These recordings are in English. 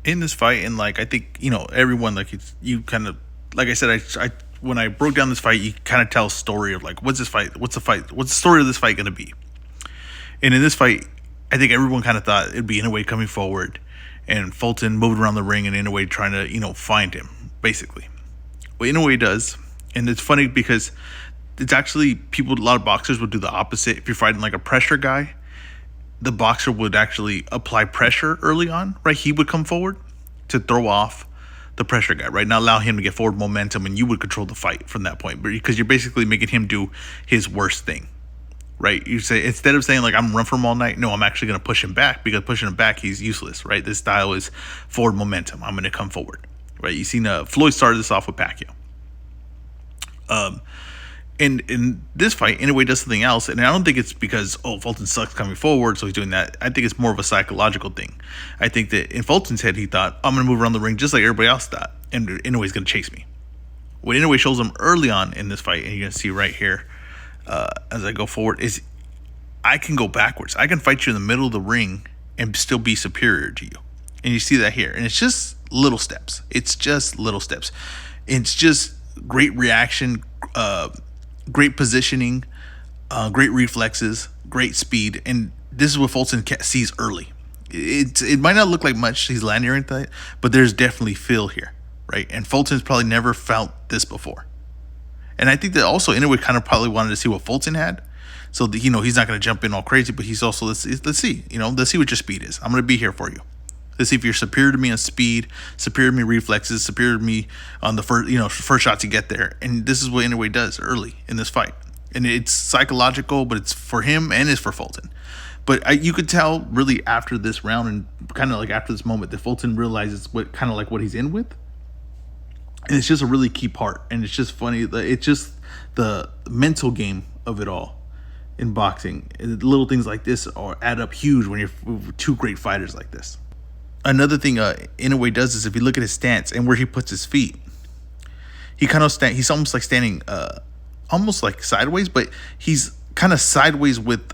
in this fight, and like I think everyone like you kind of like I said, I when I broke down this fight, you kind of tell a story of like what's this fight, what's the story of this fight going to be. And in this fight, I think everyone kind of thought it'd be Inoue coming forward, and Fulton moved around the ring, and Inoue trying to find him basically. What Inoue does, and it's funny because it's actually a lot of boxers would do the opposite. If you're fighting like a pressure guy, the boxer would actually apply pressure early on, right? He would come forward to throw off the pressure guy, right? Not allow him to get forward momentum, and you would control the fight from that point, because you're basically making him do his worst thing, right? You say, instead of saying like I'm run from all night, no, I'm actually going to push him back, because pushing him back, he's useless, right? This style is forward momentum. I'm going to come forward, right? You seen Floyd started this off with Pacquiao. In this fight, Inoue does something else, and I don't think it's because Fulton sucks coming forward, so he's doing that. I think it's more of a psychological thing. I think that in Fulton's head, he thought, I'm going to move around the ring just like everybody else thought, and Inoue's going to chase me. What Inoue shows him early on in this fight, and you're going to see right here as I go forward, is I can go backwards. I can fight you in the middle of the ring and still be superior to you. And you see that here, and it's just little steps. It's just little steps. It's just great reaction, great positioning, great reflexes, great speed, and this is what Fulton sees early. It might not look like much he's landing or anything, but there's definitely feel here, right? And Fulton's probably never felt this before. And I think that also Inoue kind of probably wanted to see what Fulton had, so that, he's not going to jump in all crazy, but he's also let's see what your speed is. I'm going to be here for you. Let's see if you're superior to me on speed, superior to me reflexes, superior to me on the first shots you get there. And this is what Inoue does early in this fight. And it's psychological, but it's for him and it's for Fulton. But you could tell really after this round and kind of like after this moment that Fulton realizes what he's in with. And it's just a really key part. And it's just funny. It's just the mental game of it all in boxing. Little things like this add up huge when you're with two great fighters like this. Another thing Inoue does is if you look at his stance and where he puts his feet, he's almost like standing almost like sideways, but he's kind of sideways with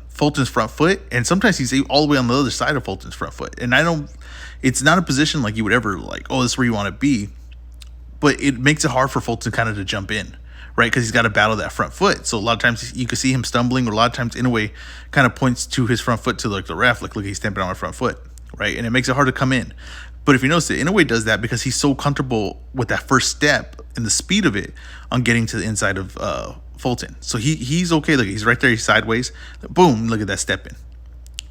Fulton's front foot, and sometimes he's all the way on the other side of Fulton's front foot. And it's not a position like you would ever like, this is where you want to be, but it makes it hard for Fulton kind of to jump in, right? Because he's got to battle that front foot. So a lot of times you can see him stumbling, or a lot of times Inoue kind of points to his front foot to like the ref, like, look, he's stamping on my front foot. Right, and it makes it hard to come in. But if you notice it, Inoue does that because he's so comfortable with that first step and the speed of it on getting to the inside of Fulton. So he's okay. Look, he's right there. He's sideways. Boom! Look at that step in,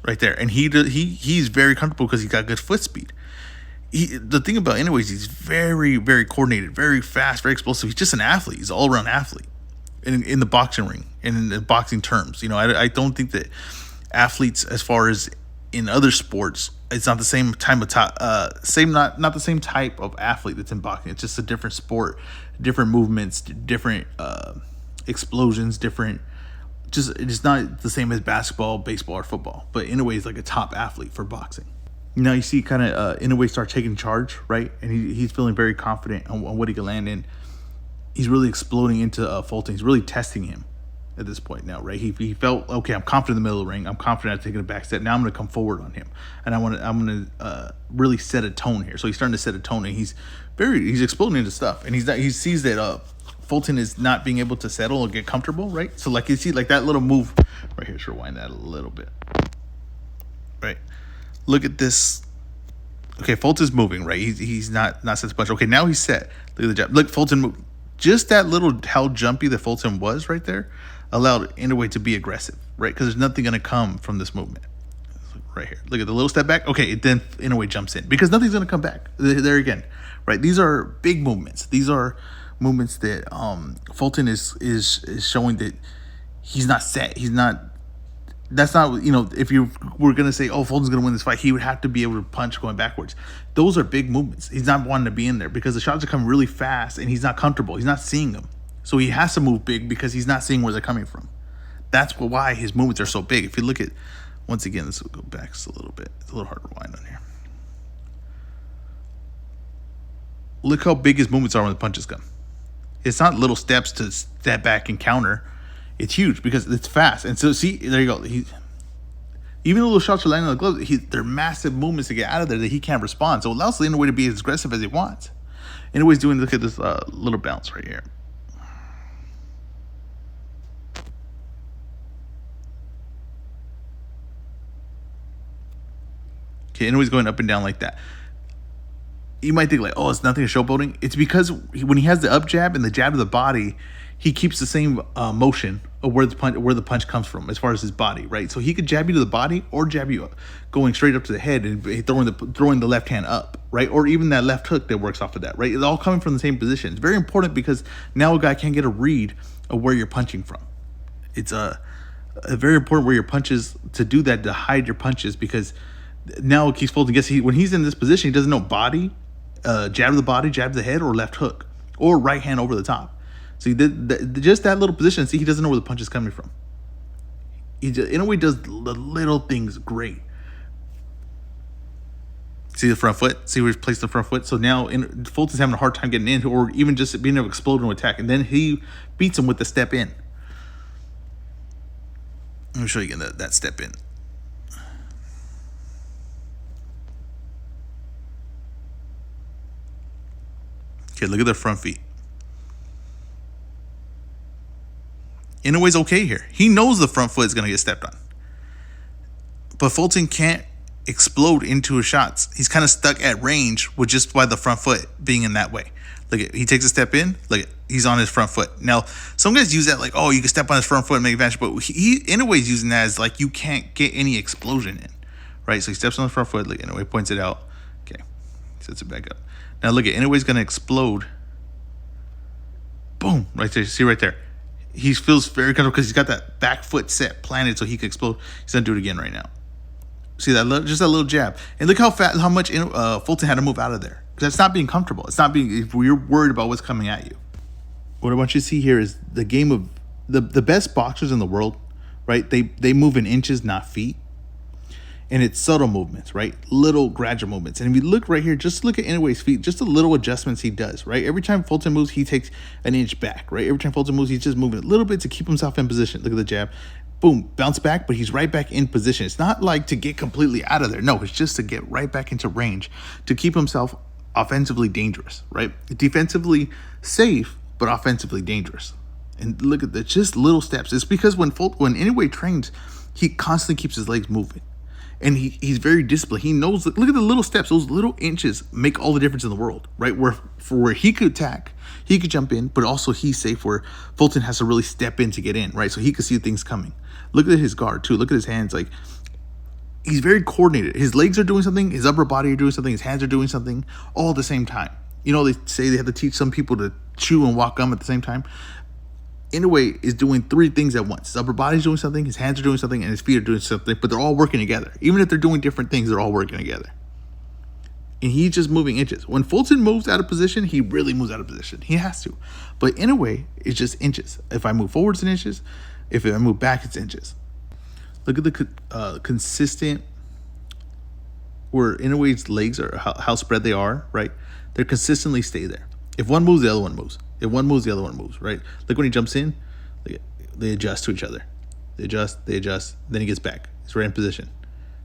right there. And he's very comfortable because he's got good foot speed. The thing about Inoue is he's very, very coordinated, very fast, very explosive. He's just an athlete. He's an all-around athlete in the boxing ring and in the boxing terms. I don't think that athletes, as far as in other sports, it's not the same not the same type of athlete that's in boxing. It's just a different sport, different movements, different explosions, different. It's not the same as basketball, baseball, or football. But Inoue is like a top athlete for boxing. Now you see kind of Inoue start taking charge, right? And he's feeling very confident on what he can land in. He's really exploding into Fulton. He's really testing him at this point now, right? He felt, okay, I'm confident in the middle of the ring. I'm confident at taking a back step. Now I'm going to come forward on him, and I'm going to really set a tone here. So he's starting to set a tone, and he's exploding into stuff, and he sees that Fulton is not being able to settle or get comfortable, right? So like you see like that little move right here. Let's rewind that a little bit, right? Look at this. Okay, Fulton's moving, right? He's not set to punch. Okay, now he's set. Look at the jab. Look, Fulton moved. Just that little how jumpy that Fulton was right there allowed Inoue to be aggressive, right? Because there's nothing going to come from this movement. Right here. Look at the little step back. Okay, then Inoue jumps in because nothing's going to come back. There again, right? These are big movements. These are movements that Fulton is showing that he's not set. He's not. That's not, if you were going to say, Fulton's going to win this fight, he would have to be able to punch going backwards. Those are big movements. He's not wanting to be in there because the shots are coming really fast and he's not comfortable. He's not seeing them. So he has to move big because he's not seeing where they're coming from. That's why his movements are so big. If you look at, once again, this will go back just a little bit. It's a little hard to rewind on here. Look how big his movements are when the punches come. It's not little steps to step back and counter. It's huge because it's fast. And so, see, there you go. Even though those shots are landing on the gloves, they're massive movements to get out of there that he can't respond. So it allows Inoue to be as aggressive as he wants. Inoue's doing, look at this little bounce right here. Okay, Inoue's going up and down like that. You might think like, oh, it's nothing showboating. It's because when he has the up jab and the jab to the body, he keeps the same motion of where the punch comes from as far as his body, right? So he could jab you to the body or jab you going straight up to the head and throwing the left hand up, right? Or even that left hook that works off of that, right? It's all coming from the same position. It's very important because now a guy can't get a read of where you're punching from. It's a very important where your punches to do that, to hide your punches, because now Keith Fulton gets when he's in this position, he doesn't know body, jab to the body, jab to the head, or left hook, or right hand over the top. So he did just that little position. See, he doesn't know where the punch is coming from. Inoue does the little things great. See the front foot? See where he's placed the front foot? So now Fulton's having a hard time getting in, or even just being able to explode and attack. And then he beats him with the step in. Let me show you again that step in. Okay, look at the front feet. Inoue's okay here. He knows the front foot is going to get stepped on. But Fulton can't explode into his shots. He's kind of stuck at range with just by the front foot being in that way. Look at, he takes a step in. Look at, he's on his front foot. Now, some guys use that like, oh, you can step on his front foot and make advantage. But Inoue's using that as like you can't get any explosion in, right? So he steps on the front foot. Look, Inoue points it out. Okay, sets it back up. Now look at, Inoue's going to explode. Boom, right there. See right there. He feels very comfortable because he's got that back foot set planted so he can explode. He's going to do it again right now. See that? Just that little jab. And look how much Fulton had to move out of there. Because that's not being comfortable. It's not being, if you're worried about what's coming at you. What I want you to see here is the game of the best boxers in the world, right? They move in inches, not feet. And it's subtle movements, right? Little gradual movements. And if you look right here, just look at Inoue's feet, just the little adjustments he does, right? Every time Fulton moves, he takes an inch back, right? Every time Fulton moves, he's just moving a little bit to keep himself in position. Look at the jab. Boom, bounce back, but he's right back in position. It's not like to get completely out of there. No, it's just to get right back into range, to keep himself offensively dangerous, right? Defensively safe, but offensively dangerous. And look at the just little steps. It's because when Inoue trains, he constantly keeps his legs moving. And he's very disciplined. He knows, look at the little steps. Those little inches make all the difference in the world, right? Where he could attack, he could jump in, but also he's safe where Fulton has to really step in to get in, right? So he could see things coming. Look at his guard too. Look at his hands. Like, he's very coordinated. His legs are doing something. His upper body are doing something. His hands are doing something all at the same time. You know, they say they have to teach some people to chew and walk gum at the same time. Inoue is doing three things at once. His upper body's doing something, his hands are doing something, and his feet are doing something, but they're all working together. Even if they're doing different things, they're all working together. And he's just moving inches. When Fulton moves out of position, he really moves out of position. He has to. But Inoue is just inches. If I move forwards, it's inches. If I move back, it's inches. Look at the consistent, where Inoue's legs are, how spread they are, right? They consistently stay there. If one moves, the other one moves. If one moves, the other one moves, right? Look when he jumps in, they adjust to each other. They adjust, then he gets back. He's right in position.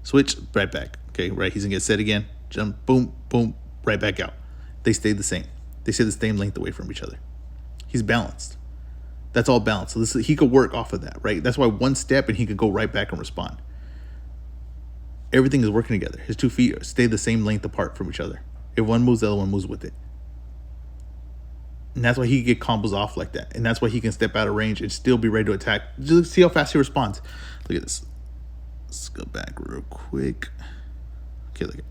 Switch, right back. Okay, right, he's gonna get set again. Jump, boom, boom, right back out. They stay the same. They stay the same length away from each other. He's balanced. That's all balanced. So he could work off of that, right? That's why one step and he could go right back and respond. Everything is working together. His 2 feet stay the same length apart from each other. If one moves, the other one moves with it. And that's why he can get combos off like that. And that's why he can step out of range and still be ready to attack. Just see how fast he responds. Look at this. Let's go back real quick. Okay, look at it.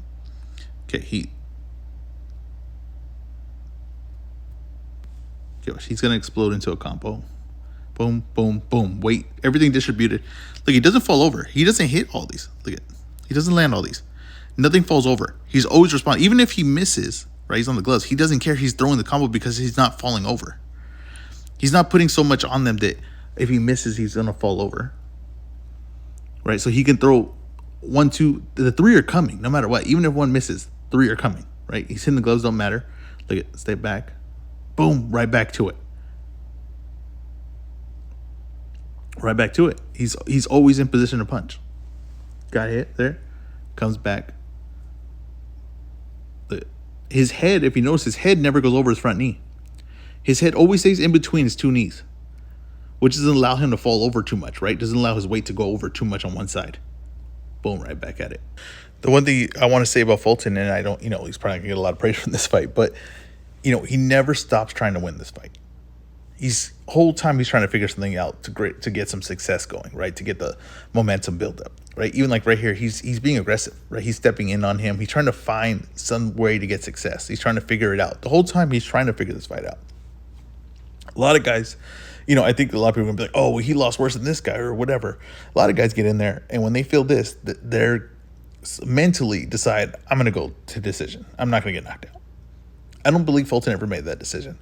Okay, he's going to explode into a combo. Boom, boom, boom. Weight. Everything distributed. Look, he doesn't fall over. He doesn't hit all these. Look at it. He doesn't land all these. Nothing falls over. He's always responding. Even if he misses, right, he's on the gloves, he doesn't care. He's throwing the combo because he's not falling over. He's not putting so much on them that if he misses, he's going to fall over. Right? So he can throw 1, 2, the 3 are coming no matter what. Even if one misses, 3 are coming, right? He's hitting the gloves, don't matter. Look at, step back. Boom, right back to it. Right back to it. He's always in position to punch. got hit there, comes back. His head, if you notice, his head never goes over his front knee. His head always stays in between his two knees, which doesn't allow him to fall over too much, right? Doesn't allow his weight to go over too much on one side. Boom, right back at it. The one thing I want to say about Fulton, and I don't, he's probably going to get a lot of praise from this fight, but, he never stops trying to win this fight. He's whole time he's trying to figure something out to get some success going, right? To get the momentum build up, right? Even like right here, he's being aggressive, right? He's stepping in on him. He's trying to find some way to get success. He's trying to figure it out. The whole time he's trying to figure this fight out. A lot of guys, I think a lot of people are gonna be like, oh, well, he lost worse than this guy or whatever. A lot of guys get in there, and when they feel this, they're mentally decide, I'm gonna go to decision. I'm not gonna get knocked out. I don't believe Fulton ever made that decision.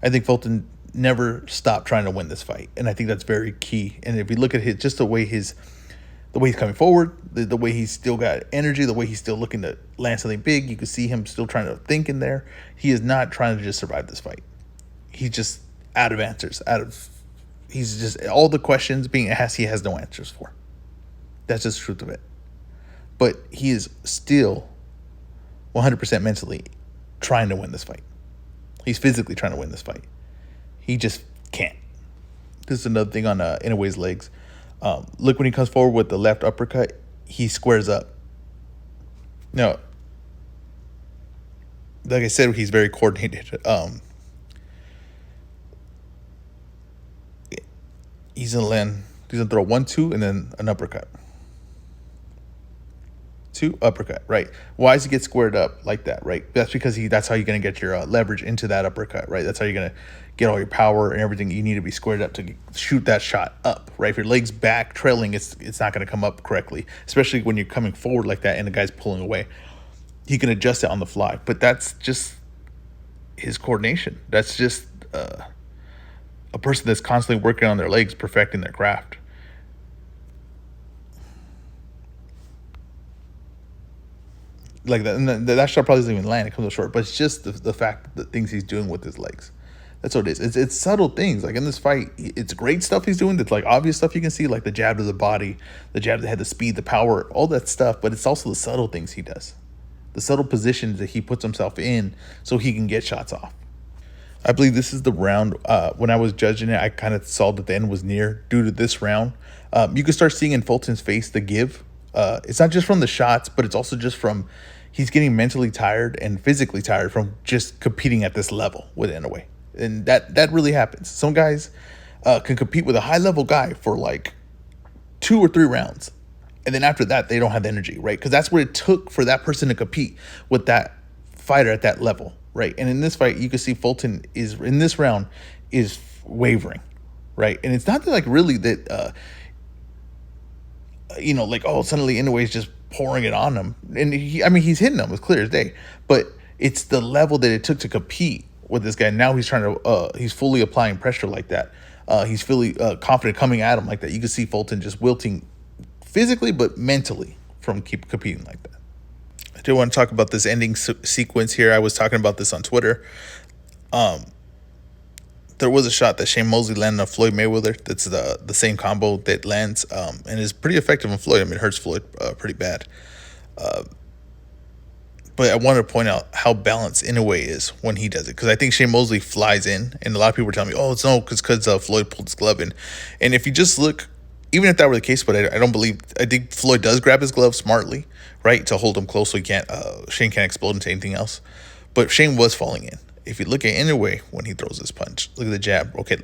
I think Fulton never stopped trying to win this fight, and I think that's very key. And if you look at just the way he's coming forward, the way he's still got energy, the way he's still looking to land something big, you can see him still trying to think in there. He is not trying to just survive this fight. He's just out of answers. He's just all the questions being asked, he has no answers for. That's just the truth of it. But he is still 100% mentally trying to win this fight. He's physically trying to win this fight. He just can't. This is another thing on Inoue's legs. Look, when he comes forward with the left uppercut, he squares up. Now, like I said, he's very coordinated. He's gonna throw 1-2 and then an uppercut. 2 uppercut, right? Why does he get squared up like that, right? That's because that's how you're gonna get your leverage into that uppercut, right? That's how you're gonna get all your power and everything you need to be squared up to shoot that shot up, right? If your leg's back trailing, it's not gonna come up correctly, especially when you're coming forward like that and the guy's pulling away. He can adjust it on the fly, but that's just his coordination. That's just a person that's constantly working on their legs, perfecting their craft. Like that, and that shot probably doesn't even land. It comes up short, but it's just the fact that things he's doing with his legs. That's what it is. It's subtle things. Like in this fight, it's great stuff he's doing. That's like obvious stuff you can see, like the jab to the body, the jab that had the speed, the power, all that stuff. But it's also the subtle things he does, the subtle positions that he puts himself in so he can get shots off. I believe this is the round. When I was judging it, I kind of saw that the end was near due to this round. You can start seeing in Fulton's face the give. It's not just from the shots, but it's also just from he's getting mentally tired and physically tired from just competing at this level with Inoue. And that really happens. Some guys can compete with a high-level guy for like 2 or 3 rounds. And then after that, they don't have the energy, right? Because that's what it took for that person to compete with that fighter at that level, right? And in this fight, you can see Fulton is, in this round, is wavering, right? And it's not that like really that, like, oh, suddenly Inoue is just pouring it on him. And he's hitting him, it's clear as day. But it's the level that it took to compete with this guy. Now he's trying to, he's fully applying pressure like that. He's fully confident coming at him like that. You can see Fulton just wilting physically, but mentally from competing like that. I do want to talk about this ending sequence here. I was talking about this on Twitter. There was a shot that Shane Mosley landed on Floyd Mayweather. That's the same combo that lands and is pretty effective on Floyd. I mean, it hurts Floyd pretty bad. But I wanted to point out how balanced Inoue is when he does it, because I think Shane Mosley flies in, and a lot of people were telling me, "Oh, it's no, because Floyd pulled his glove in." And if you just look, even if that were the case, but I don't believe. I think Floyd does grab his glove smartly, right, to hold him close so Shane can't explode into anything else. But Shane was falling in. If you look at Inoue when he throws his punch, look at the jab. Okay,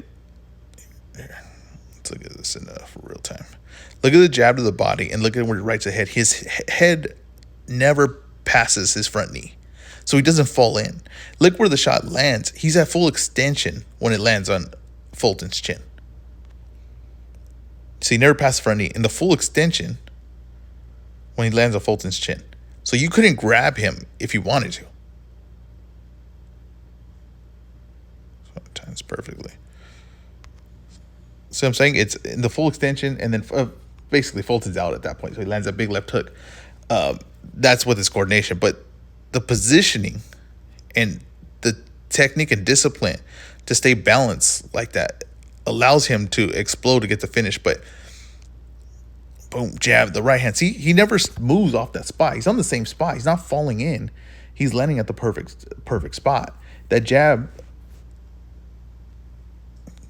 here, let's look at this in for real time. Look at the jab to the body, and look at where he rights ahead. His head never passes his front knee, so he doesn't fall in. Look where the shot lands. He's at full extension when it lands on Fulton's chin. So he never passed the front knee in the full extension when he lands on Fulton's chin. So you couldn't grab him if you wanted to. So it times perfectly. So I'm saying it's in the full extension, and then basically Fulton's out at that point. So he lands a big left hook. That's with his coordination, but the positioning and the technique and discipline to stay balanced like that allows him to explode to get the finish. But boom, jab, the right hand. See, he never moves off that spot. He's on the same spot. He's not falling in. He's landing at the perfect spot. That jab,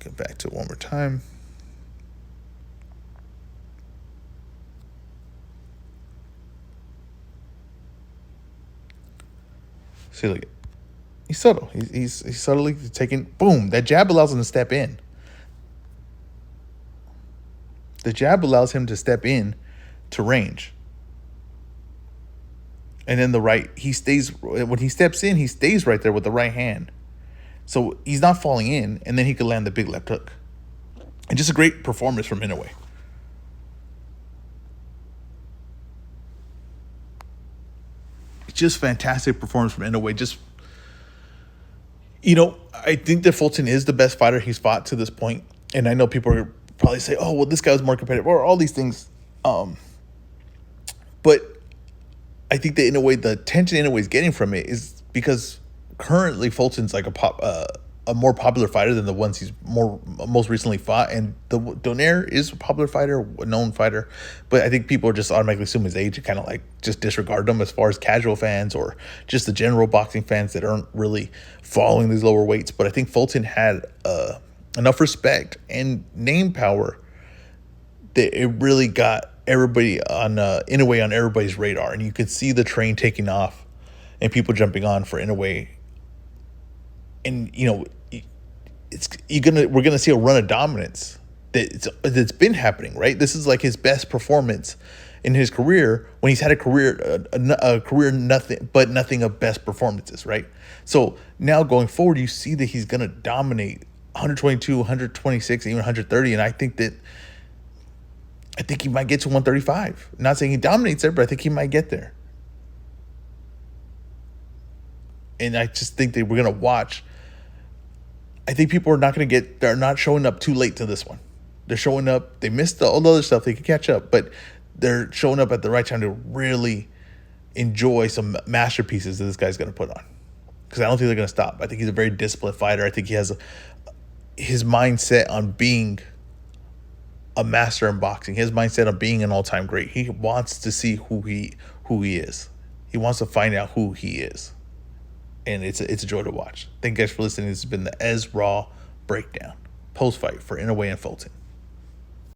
get back to it one more time. See, look, he's subtle. He's subtly taking, boom, that jab allows him to step in. The jab allows him to step in to range. And then the right, he stays, when he steps in, he stays right there with the right hand. So he's not falling in, and then he could land the big left hook. And just a great performance from Inoue. Just fantastic performance from Inoue. Just, I think that Fulton is the best fighter he's fought to this point. And I know people are probably say, oh, well, this guy was more competitive, or all these things. But I think that Inoue, the attention Inoue is getting from it is because currently Fulton's like a more popular fighter than the ones he's most recently fought, and the Donaire is a popular fighter, a known fighter, but I think people just automatically assume his age and kind of like just disregard them as far as casual fans or just the general boxing fans that aren't really following these lower weights. But I think Fulton had enough respect and name power that it really got everybody in a way on everybody's radar, and you could see the train taking off and people jumping on for Inoue. And we're gonna see a run of dominance that's been happening, right? This is like his best performance in his career when he's had a career nothing of best performances, right? So now going forward, you see that he's gonna dominate 122, 126, even 130, and I think he might get to 135. Not saying he dominates there, but I think he might get there. And I just think that we're gonna watch. I think people are they're not showing up too late to this one. They're showing up, they missed all the other stuff, they can catch up, but they're showing up at the right time to really enjoy some masterpieces that this guy's going to put on. Because I don't think they're going to stop. I think he's a very disciplined fighter. I think he has his mindset on being a master in boxing, his mindset on being an all-time great. He wants to see who he is. He wants to find out who he is. And it's a joy to watch. Thank you guys for listening. This has been the Ez Raw Breakdown, post-fight for Inoue and Fulton.